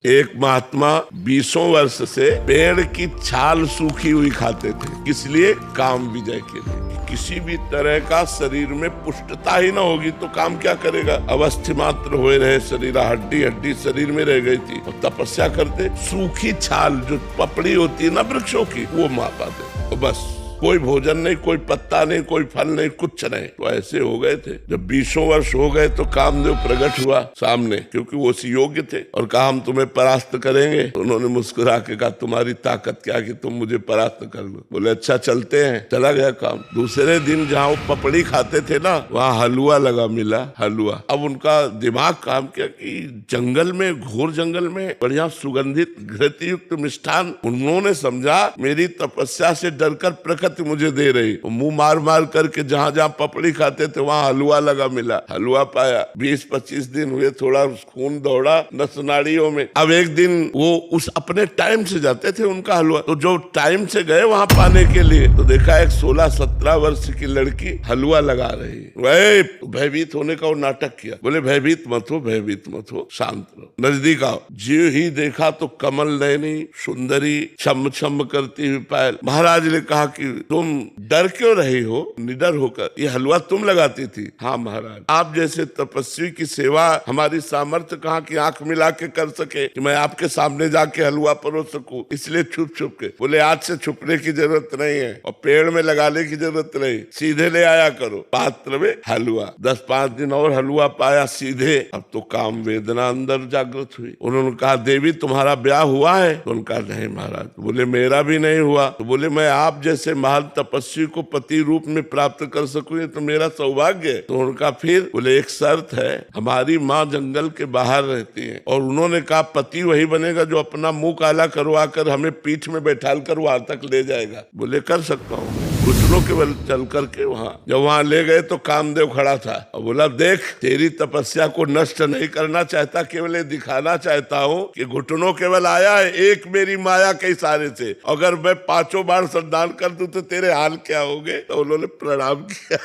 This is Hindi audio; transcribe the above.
एक महात्मा 20 वर्ष से पेड़ की छाल सूखी हुई खाते थे, किस लिए? काम विजय के लिए। किसी भी तरह का शरीर में पुष्टता ही ना होगी तो काम क्या करेगा? अवस्थि मात्र हुए रहे शरीर, हड्डी हड्डी शरीर में रह गई थी और तपस्या करते। सूखी छाल जो पपड़ी होती है ना वृक्षों की, वो मार पाते, तो बस कोई भोजन नहीं, कोई पत्ता नहीं, कोई फल नहीं, कुछ नहीं। तो ऐसे हो गए थे। जब 20 वर्ष हो गए तो कामदेव प्रकट हुआ सामने, क्योंकि वो उसी योग्य थे, और कहा हम तुम्हें परास्त करेंगे। तो उन्होंने मुस्कुरा के कहा तुम्हारी ताकत क्या कि तुम मुझे परास्त कर लो। बोले अच्छा चलते हैं। चला गया काम। दूसरे दिन जहाँ वो पपड़ी खाते थे ना, वहाँ हलवा लगा मिला, हलवा। अब उनका दिमाग काम किया कि जंगल में, घोर जंगल में बढ़िया सुगंधित घृत युक्त मिष्ठान। उन्होंने समझा मेरी तपस्या से डरकर प्रकृति मुझे दे रही। मुंह मार मार करके जहां जहां पपड़ी खाते थे वहां हलवा लगा मिला, हलवा पाया। 20-25 दिन हुए, थोड़ा खून दौड़ा नस नाड़ियों में। अब एक दिन वो उस अपने टाइम से जाते थे उनका हलवा, तो जो टाइम से गए वहां पाने के लिए, तो देखा एक 16-17 वर्ष की लड़की हलवा लगा रही। वही भयभीत होने का वो नाटक किया। बोले भयभीत मत हो, भयभीत मत हो, शांत रहो, नजदीक आओ। जी ही देखा तो कमल नयनी सुंदरी छम छम करती हुई पायल। महाराज ने कहा कि तुम डर क्यों रही हो निडर होकर? ये हलवा तुम लगाती थी? हाँ महाराज, आप जैसे तपस्वी की सेवा हमारी सामर्थ्य कहाँ की आंख मिला के कर सके कि मैं आपके सामने जाके हलवा परोस सकूं, इसलिए छुप छुप के। बोले आज से छुपने की जरूरत नहीं है और पेड़ में लगाने की जरूरत नहीं, सीधे ले आया करो पात्र में हलवा। 10-5 दिन और हलवा पाया सीधे। अब तो काम वेदना अंदर जागृत हुई। उन्होंने कहा देवी तुम्हारा ब्याह हुआ है? तो उनका नहीं महाराज। बोले मेरा भी नहीं हुआ। तो बोले मैं आप जैसे महान तपस्वी को पति रूप में प्राप्त कर सकूं, तो मेरा सौभाग्य है। तो उनका फिर बोले एक शर्त है, हमारी माँ जंगल के बाहर रहती है, और उन्होंने कहा पति वही बनेगा जो अपना मुंह काला करवा कर हमें पीठ में बैठाल कर वहां तक ले जाएगा। बोले कर सकता हूँ। घुटनों के बल चल करके जब वहां ले गए तो कामदेव खड़ा था और बोला देख तेरी तपस्या को नष्ट नहीं करना चाहता, केवल ये दिखाना चाहता हूँ कि घुटनों केवल आया है एक मेरी माया के इशारे से। अगर मैं 5 बार संदान कर दूं तो तेरे हाल क्या होंगे? तो उन्होंने प्रणाम किया।